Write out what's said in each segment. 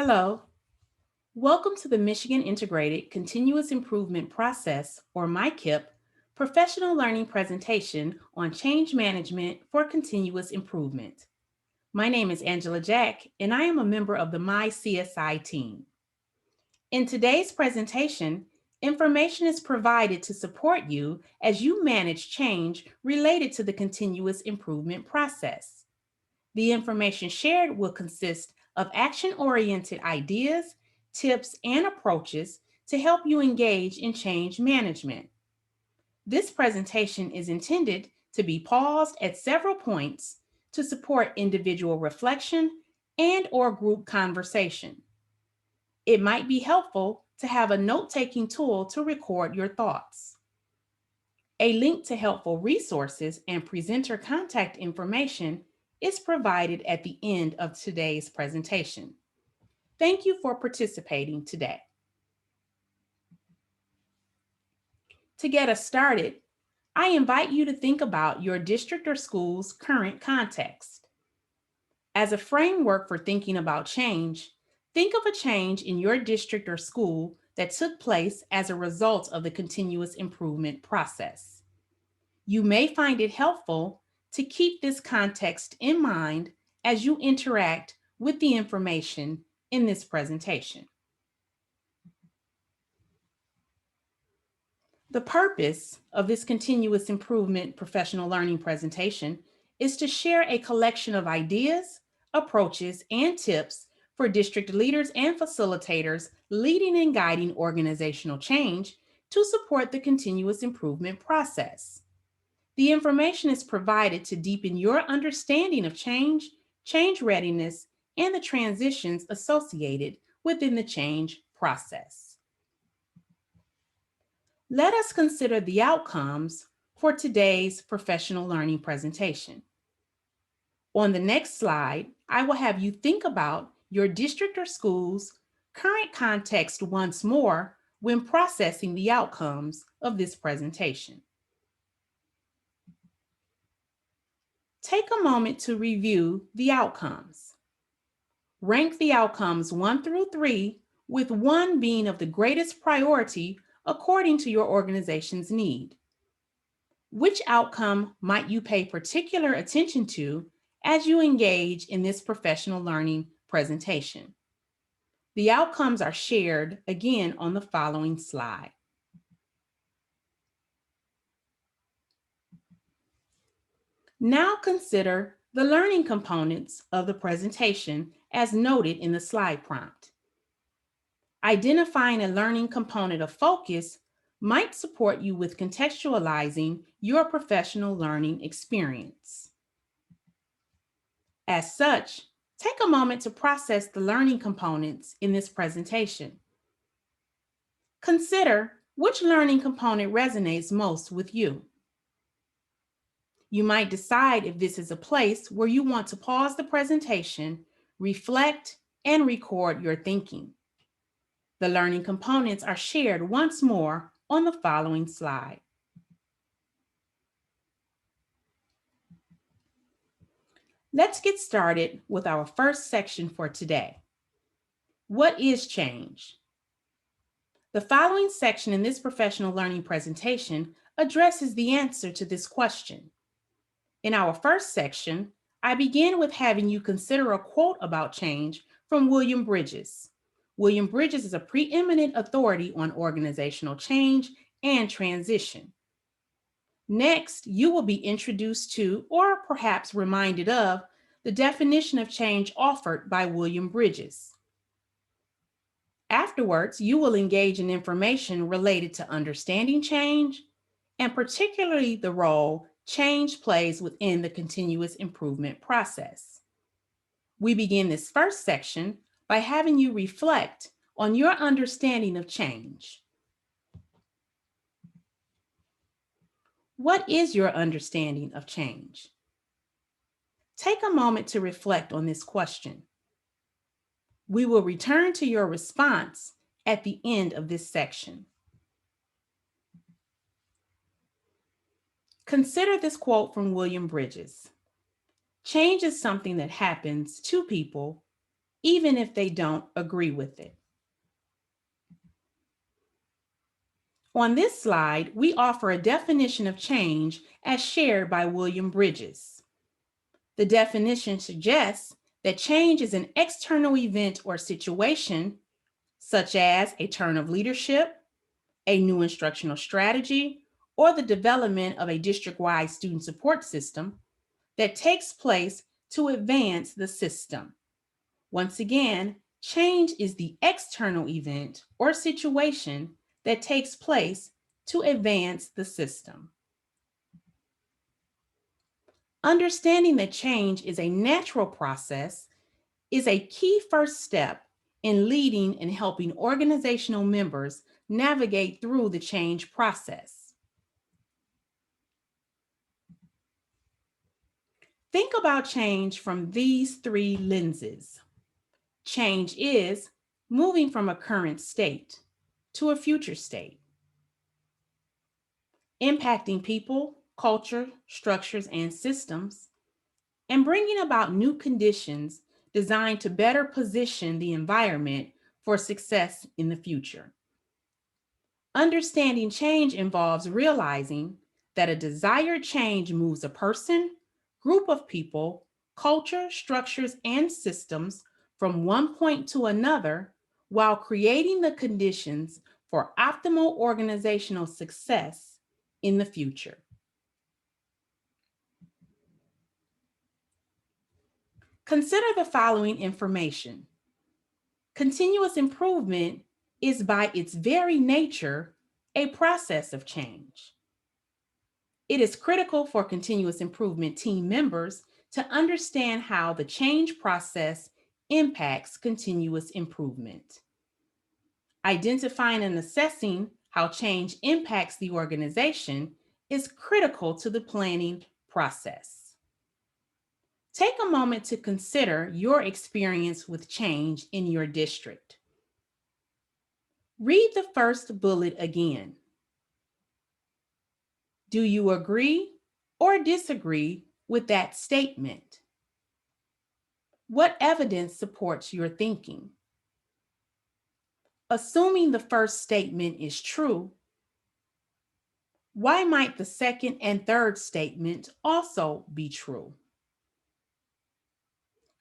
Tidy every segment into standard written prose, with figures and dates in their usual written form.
Hello, welcome to the Michigan Integrated Continuous Improvement Process, or MICIP, professional learning presentation on change management for continuous improvement. My name is Angela Jack, and I am a member of the MyCSI team. In today's presentation, information is provided to support you as you manage change related to the continuous improvement process. The information shared will consist of action-oriented ideas, tips, and approaches to help you engage in change management. This presentation is intended to be paused at several points to support individual reflection and/or group conversation. It might be helpful to have a note-taking tool to record your thoughts. A link to helpful resources and presenter contact information is provided at the end of today's presentation. Thank you for participating today. To get us started, I invite you to think about your district or school's current context. As a framework for thinking about change, think of a change in your district or school that took place as a result of the continuous improvement process. You may find it helpful to keep this context in mind as you interact with the information in this presentation. The purpose of this continuous improvement professional learning presentation is to share a collection of ideas, approaches, and tips for district leaders and facilitators leading and guiding organizational change to support the continuous improvement process. The information is provided to deepen your understanding of change, change readiness, and the transitions associated within the change process. Let us consider the outcomes for today's professional learning presentation. On the next slide, I will have you think about your district or school's current context once more when processing the outcomes of this presentation. Take a moment to review the outcomes. Rank the outcomes 1 through 3, with 1 being of the greatest priority according to your organization's need. Which outcome might you pay particular attention to as you engage in this professional learning presentation? The outcomes are shared again on the following slide. Now consider the learning components of the presentation as noted in the slide prompt. Identifying a learning component of focus might support you with contextualizing your professional learning experience. As such, take a moment to process the learning components in this presentation. Consider which learning component resonates most with you. You might decide if this is a place where you want to pause the presentation, reflect, and record your thinking. The learning components are shared once more on the following slide. Let's get started with our first section for today. What is change? The following section in this professional learning presentation addresses the answer to this question. In our first section, I begin with having you consider a quote about change from William Bridges. William Bridges is a preeminent authority on organizational change and transition. Next, you will be introduced to, or perhaps reminded of, the definition of change offered by William Bridges. Afterwards, you will engage in information related to understanding change, and particularly the role change plays within the continuous improvement process. We begin this first section by having you reflect on your understanding of change. What is your understanding of change? Take a moment to reflect on this question. We will return to your response at the end of this section. Consider this quote from William Bridges. Change is something that happens to people even if they don't agree with it. On this slide, we offer a definition of change as shared by William Bridges. The definition suggests that change is an external event or situation, such as a turn of leadership, a new instructional strategy, or the development of a district-wide student support system that takes place to advance the system. Once again, change is the external event or situation that takes place to advance the system. Understanding that change is a natural process is a key first step in leading and helping organizational members navigate through the change process. Think about change from these three lenses. Change is moving from a current state to a future state, impacting people, culture, structures, and systems, and bringing about new conditions designed to better position the environment for success in the future. Understanding change involves realizing that a desired change moves a person, group of people, culture, structures, and systems from one point to another while creating the conditions for optimal organizational success in the future. Consider the following information. Continuous improvement is by its very nature a process of change. It is critical for continuous improvement team members to understand how the change process impacts continuous improvement. Identifying and assessing how change impacts the organization is critical to the planning process. Take a moment to consider your experience with change in your district. Read the first bullet again. Do you agree or disagree with that statement? What evidence supports your thinking? Assuming the first statement is true, why might the second and third statement also be true?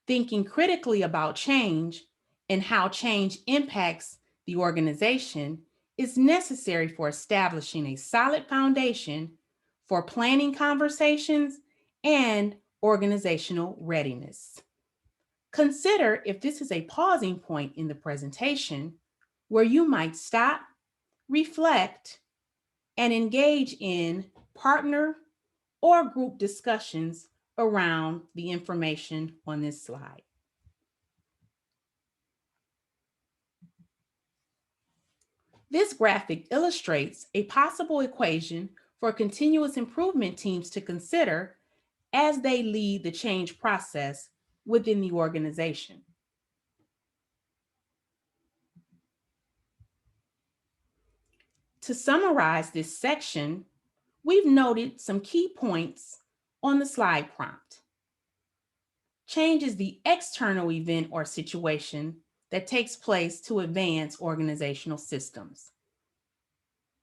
Thinking critically about change and how change impacts the organization is necessary for establishing a solid foundation for planning conversations and organizational readiness. Consider if this is a pausing point in the presentation where you might stop, reflect, and engage in partner or group discussions around the information on this slide. This graphic illustrates a possible equation for continuous improvement teams to consider as they lead the change process within the organization. To summarize this section, we've noted some key points on the slide prompt. Change is the external event or situation that takes place to advance organizational systems.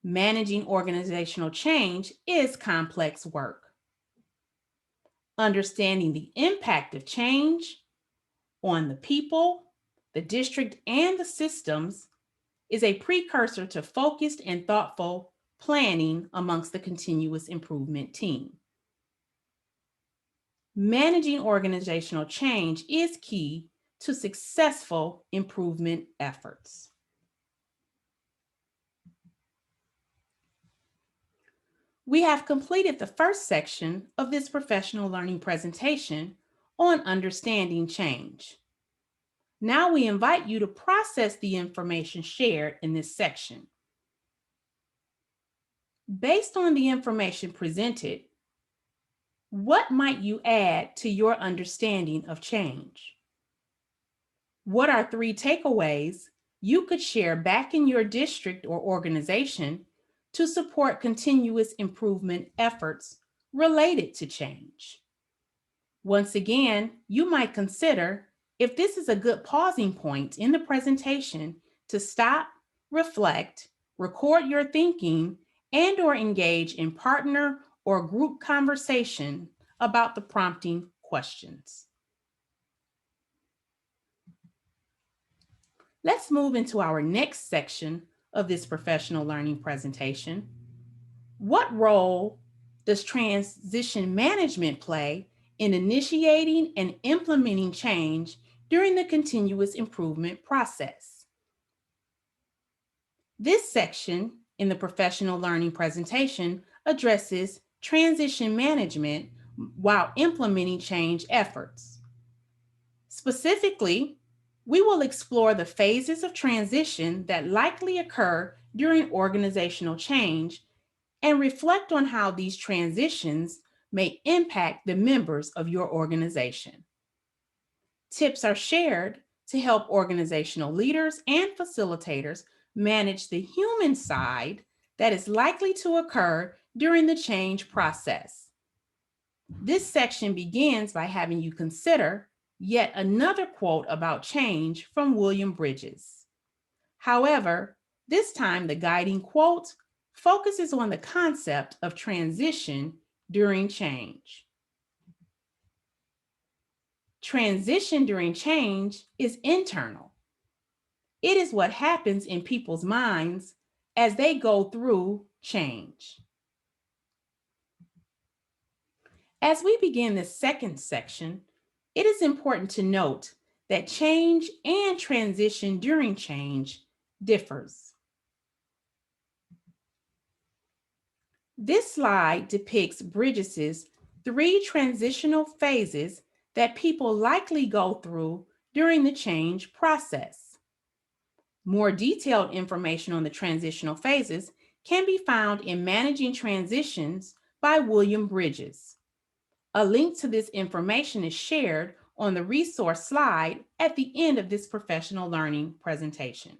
Managing organizational change is complex work. Understanding the impact of change on the people, the district, and the systems is a precursor to focused and thoughtful planning amongst the continuous improvement team. Managing organizational change is key to successful improvement efforts. We have completed the first section of this professional learning presentation on understanding change. Now we invite you to process the information shared in this section. Based on the information presented, what might you add to your understanding of change? What are 3 takeaways you could share back in your district or organization to support continuous improvement efforts related to change? Once again, you might consider If this is a good pausing point in the presentation to stop, reflect, record your thinking, and or engage in partner or group conversation about the prompting questions. Let's move into our next section of this professional learning presentation. What role does transition management play in initiating and implementing change during the continuous improvement process? This section in the professional learning presentation addresses transition management while implementing change efforts. Specifically, we will explore the phases of transition that likely occur during organizational change and reflect on how these transitions may impact the members of your organization. Tips are shared to help organizational leaders and facilitators manage the human side that is likely to occur during the change process. This section begins by having you consider yet another quote about change from William Bridges. However, this time the guiding quote focuses on the concept of transition during change. Transition during change is internal. It is what happens in people's minds as they go through change. As we begin this second section, it is important to note that change and transition during change differs. This slide depicts Bridges's 3 transitional phases that people likely go through during the change process. More detailed information on the transitional phases can be found in Managing Transitions by William Bridges. A link to this information is shared on the resource slide at the end of this professional learning presentation.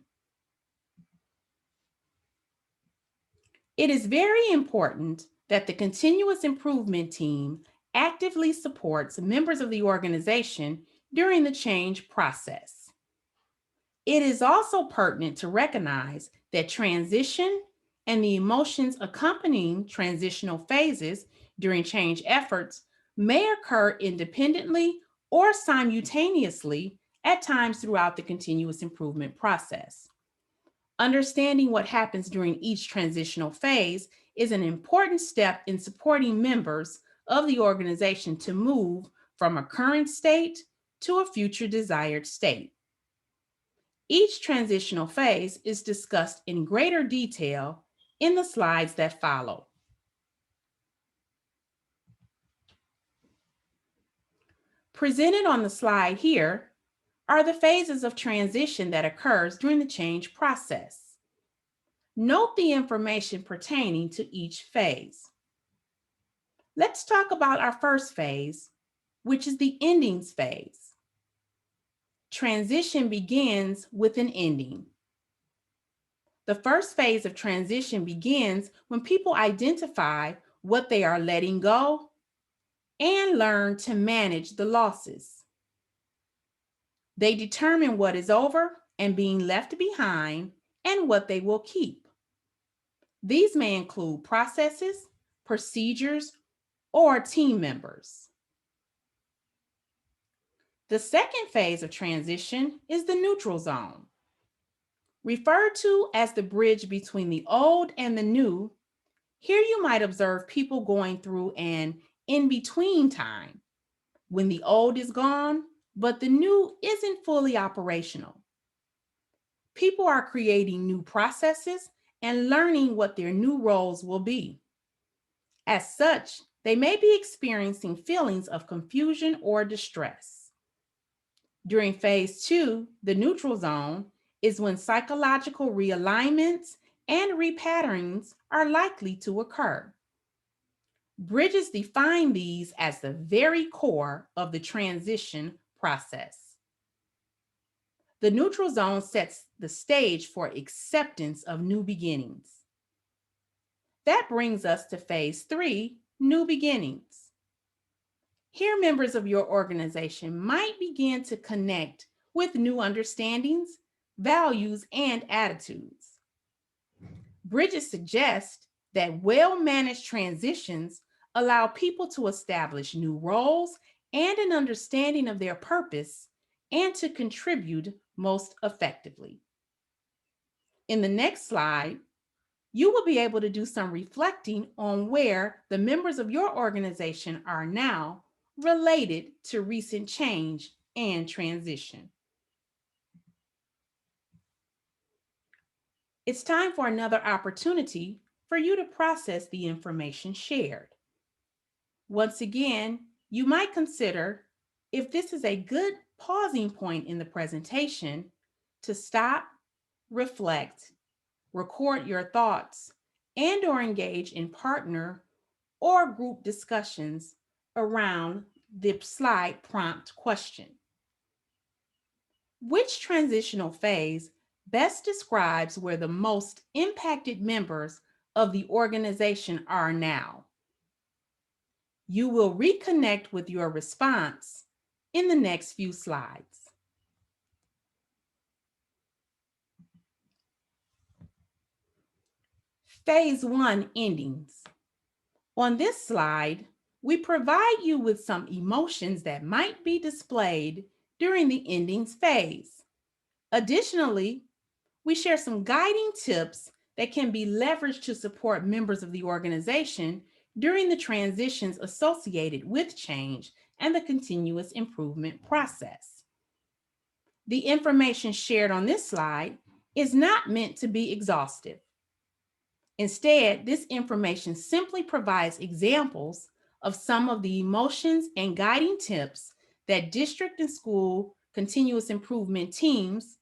It is very important that the continuous improvement team actively supports members of the organization during the change process. It is also pertinent to recognize that transition and the emotions accompanying transitional phases during change efforts may occur independently or simultaneously at times throughout the continuous improvement process. Understanding what happens during each transitional phase is an important step in supporting members of the organization to move from a current state to a future desired state. Each transitional phase is discussed in greater detail in the slides that follow. Presented on the slide here are the phases of transition that occurs during the change process. Note the information pertaining to each phase. Let's talk about our first phase, which is the endings phase. Transition begins with an ending. The first phase of transition begins when people identify what they are letting go and learn to manage the losses. They determine what is over and being left behind and what they will keep. These may include processes, procedures, or team members. The second phase of transition is the neutral zone. Referred to as the bridge between the old and the new, here you might observe people going through an in-between time when the old is gone, but the new isn't fully operational. People are creating new processes and learning what their new roles will be. As such, they may be experiencing feelings of confusion or distress. During phase 2, the neutral zone is when psychological realignments and repatternings are likely to occur. Bridges define these as the very core of the transition process. The neutral zone sets the stage for acceptance of new beginnings. That brings us to phase 3, new beginnings. Here, members of your organization might begin to connect with new understandings, values, and attitudes. Bridges suggest that well-managed transitions allow people to establish new roles and an understanding of their purpose and to contribute most effectively. In the next slide, you will be able to do some reflecting on where the members of your organization are now related to recent change and transition. It's time for another opportunity for you to process the information shared. Once again, you might consider if this is a good pausing point in the presentation to stop, reflect, record your thoughts, and/or engage in partner or group discussions around the slide prompt question. Which transitional phase best describes where the most impacted members of the organization are now? You will reconnect with your response in the next few slides. Phase 1 endings. On this slide, we provide you with some emotions that might be displayed during the endings phase. Additionally, we share some guiding tips that can be leveraged to support members of the organization during the transitions associated with change and the continuous improvement process. The information shared on this slide is not meant to be exhaustive. Instead, this information simply provides examples of some of the emotions and guiding tips that district and school continuous improvement teams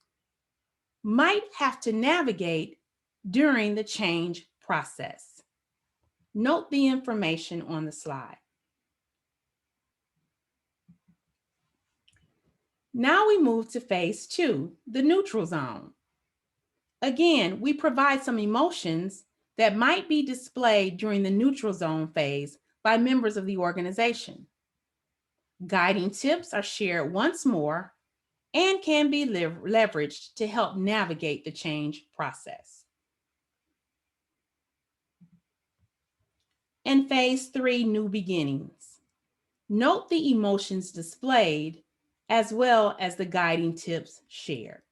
might have to navigate during the change process. Note the information on the slide. Now we move to phase 2, the neutral zone. Again, we provide some emotions that might be displayed during the neutral zone phase by members of the organization. Guiding tips are shared once more and can be leveraged to help navigate the change process. And phase 3, new beginnings. Note the emotions displayed as well as the guiding tips shared.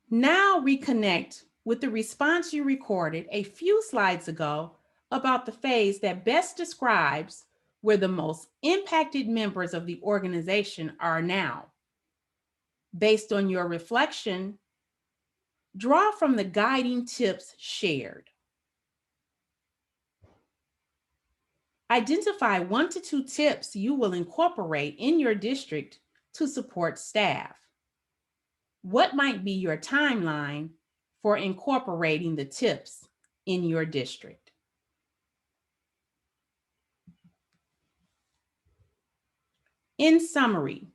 Now reconnect with the response you recorded a few slides ago about the phase that best describes where the most impacted members of the organization are now. Based on your reflection, draw from the guiding tips shared. Identify 1 to 2 tips you will incorporate in your district to support staff. What might be your timeline for incorporating the tips in your district? In summary,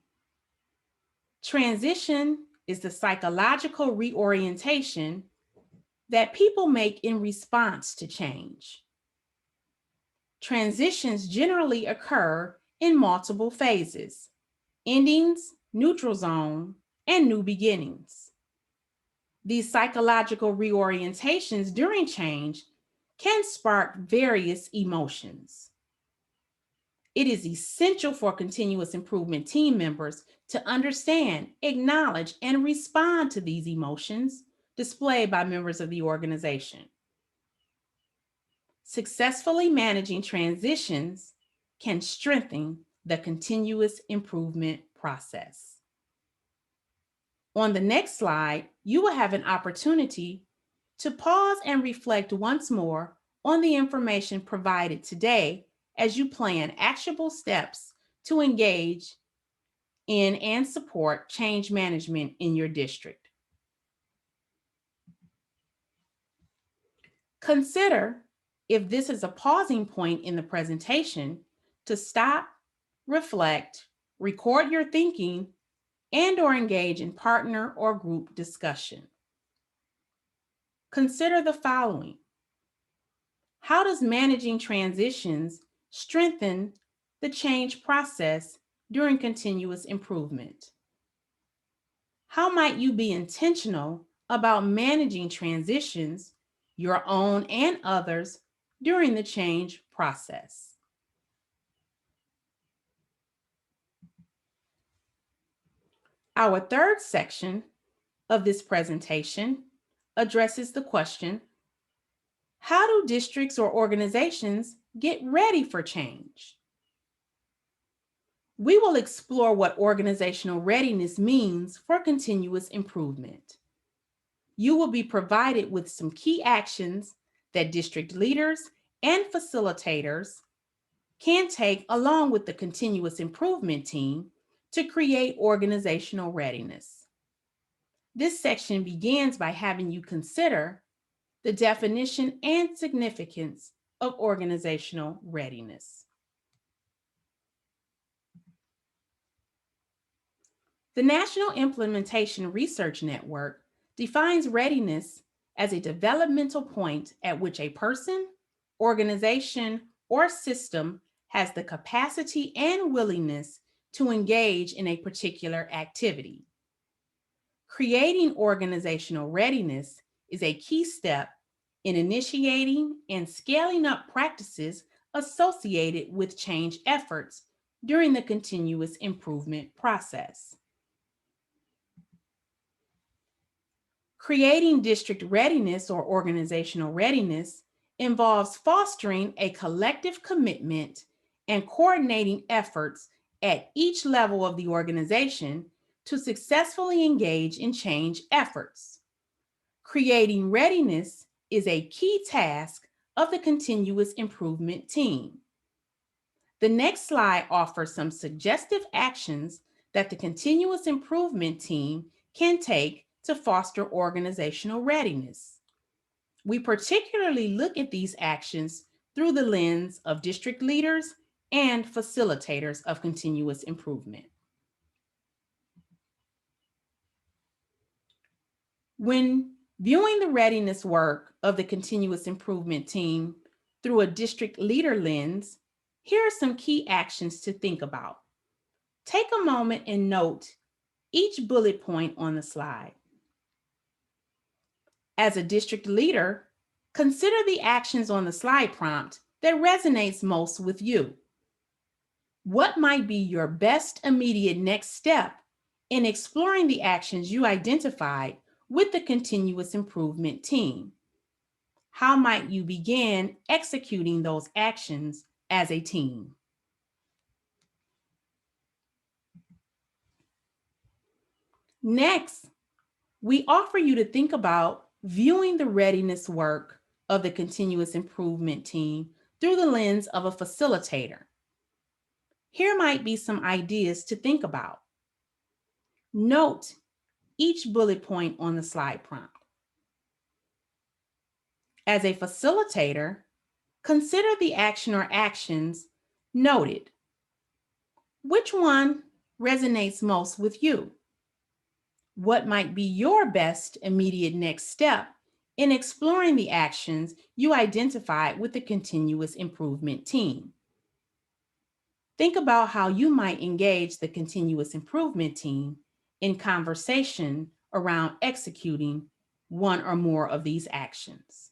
transition is the psychological reorientation that people make in response to change. Transitions generally occur in multiple phases: endings, neutral zone, and new beginnings. These psychological reorientations during change can spark various emotions. It is essential for continuous improvement team members to understand, acknowledge, and respond to these emotions displayed by members of the organization. Successfully managing transitions can strengthen the continuous improvement process. On the next slide, you will have an opportunity to pause and reflect once more on the information provided today as you plan actionable steps to engage in and support change management in your district. Consider if this is a pausing point in the presentation to stop, reflect, record your thinking, and/or engage in partner or group discussion. Consider the following. How does managing transitions strengthen the change process during continuous improvement? How might you be intentional about managing transitions, your own and others, during the change process? Our third section of this presentation addresses the question, how do districts or organizations get ready for change? We will explore what organizational readiness means for continuous improvement. You will be provided with some key actions that district leaders and facilitators can take along with the continuous improvement team to create organizational readiness. This section begins by having you consider the definition and significance of organizational readiness. The National Implementation Research Network defines readiness as a developmental point at which a person, organization, or system has the capacity and willingness to engage in a particular activity. Creating organizational readiness is a key step in initiating and scaling up practices associated with change efforts during the continuous improvement process. Creating district readiness or organizational readiness involves fostering a collective commitment and coordinating efforts at each level of the organization to successfully engage in change efforts. Creating readiness is a key task of the continuous improvement team. The next slide offers some suggestive actions that the continuous improvement team can take to foster organizational readiness. We particularly look at these actions through the lens of district leaders and facilitators of continuous improvement. When viewing the readiness work of the continuous improvement team through a district leader lens, here are some key actions to think about. Take a moment and note each bullet point on the slide. As a district leader, consider the actions on the slide prompt that resonates most with you. What might be your best immediate next step in exploring the actions you identified with the continuous improvement team? How might you begin executing those actions as a team? Next, we offer you to think about viewing the readiness work of the continuous improvement team through the lens of a facilitator. Here might be some ideas to think about. Note each bullet point on the slide prompt. As a facilitator, consider the action or actions noted. Which one resonates most with you? What might be your best immediate next step in exploring the actions you identified with the continuous improvement team? Think about how you might engage the continuous improvement team in conversation around executing one or more of these actions.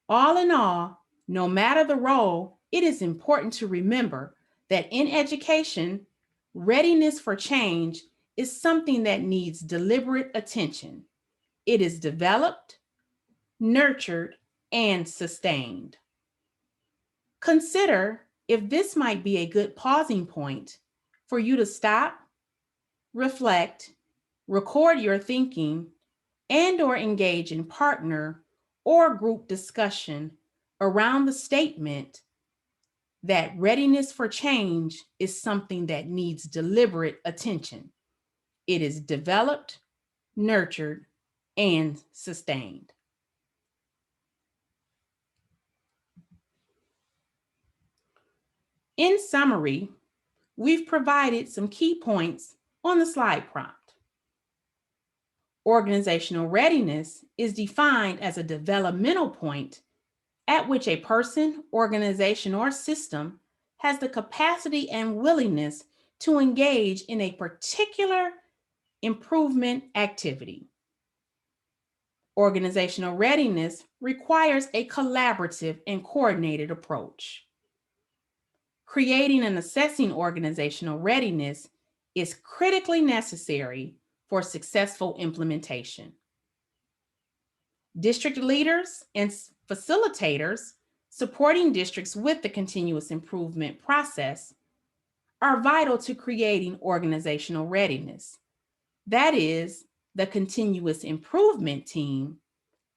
All in all, no matter the role, it is important to remember that in education, readiness for change is something that needs deliberate attention. It is developed, nurtured, and sustained. Consider if this might be a good pausing point for you to stop, reflect, record your thinking, and/or engage in partner or group discussion around the statement that readiness for change is something that needs deliberate attention. It is developed, nurtured, and sustained. In summary, we've provided some key points on the slide prompt. Organizational readiness is defined as a developmental point at which a person, organization, or system has the capacity and willingness to engage in a particular improvement activity. Organizational readiness requires a collaborative and coordinated approach. Creating and assessing organizational readiness is critically necessary for successful implementation. District leaders and facilitators supporting districts with the continuous improvement process are vital to creating organizational readiness. That is, the continuous improvement team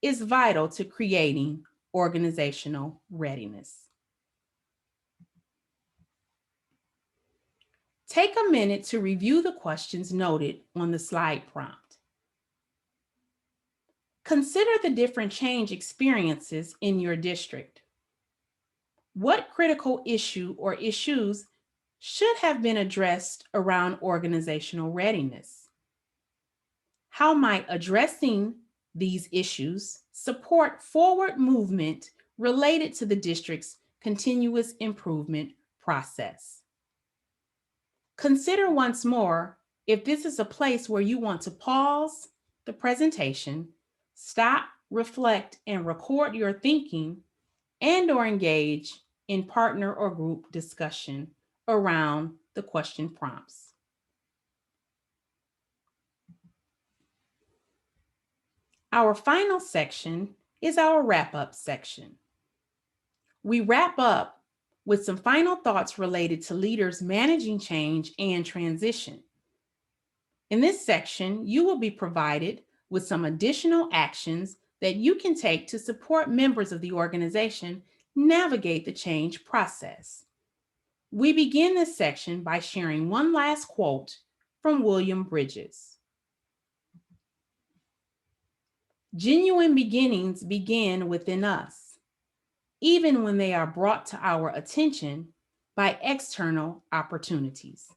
is vital to creating organizational readiness. Take a minute to review the questions noted on the slide prompt. Consider the different change experiences in your district. What critical issue or issues should have been addressed around organizational readiness? How might addressing these issues support forward movement related to the district's continuous improvement process? Consider once more if this is a place where you want to pause the presentation, stop, reflect, and record your thinking, and/or engage in partner or group discussion around the question prompts. Our final section is our wrap-up section. We wrap up with some final thoughts related to leaders managing change and transition. In this section, you will be provided with some additional actions that you can take to support members of the organization navigate the change process. We begin this section by sharing one last quote from William Bridges. Genuine beginnings begin within us, even when they are brought to our attention by external opportunities.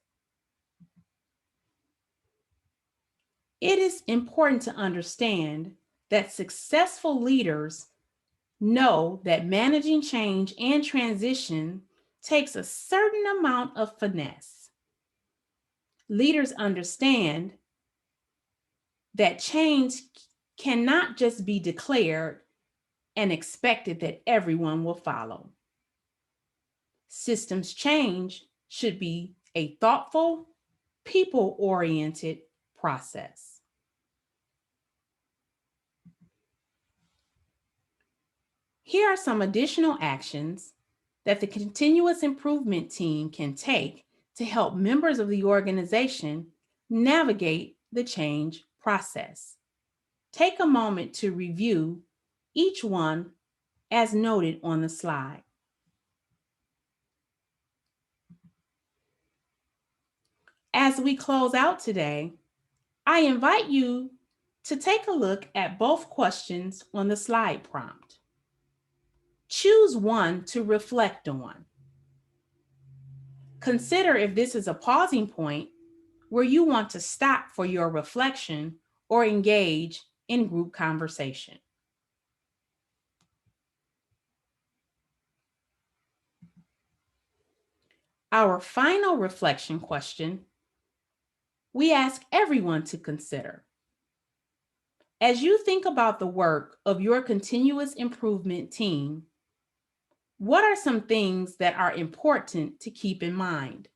It is important to understand that successful leaders know that managing change and transition takes a certain amount of finesse. Leaders understand that change cannot just be declared and expected that everyone will follow. Systems change should be a thoughtful, people-oriented process. Here are some additional actions that the continuous improvement team can take to help members of the organization navigate the change process. Take a moment to review each one as noted on the slide. As we close out today, I invite you to take a look at both questions on the slide prompt. Choose one to reflect on. Consider if this is a pausing point where you want to stop for your reflection or engage in group conversation. Our final reflection question, we ask everyone to consider. As you think about the work of your continuous improvement team, what are some things that are important to keep in mind?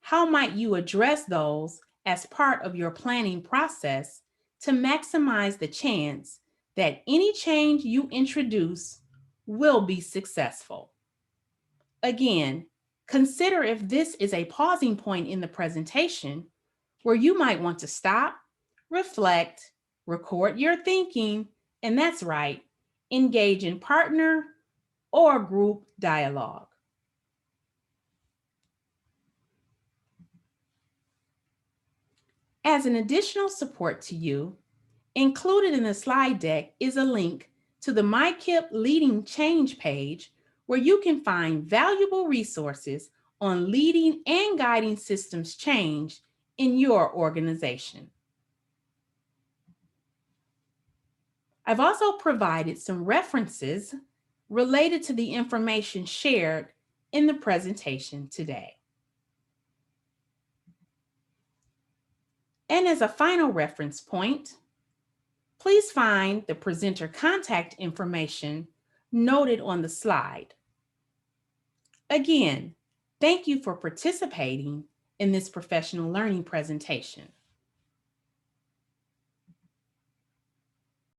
How might you address those as part of your planning process to maximize the chance that any change you introduce will be successful? Again, consider if this is a pausing point in the presentation where you might want to stop, reflect, record your thinking, and that's right, engage in partner or group dialogue. As an additional support to you, included in the slide deck is a link to the MICIP Leading Change page where you can find valuable resources on leading and guiding systems change in your organization. I've also provided some references related to the information shared in the presentation today. And as a final reference point, please find the presenter contact information noted on the slide. Again, thank you for participating in this professional learning presentation.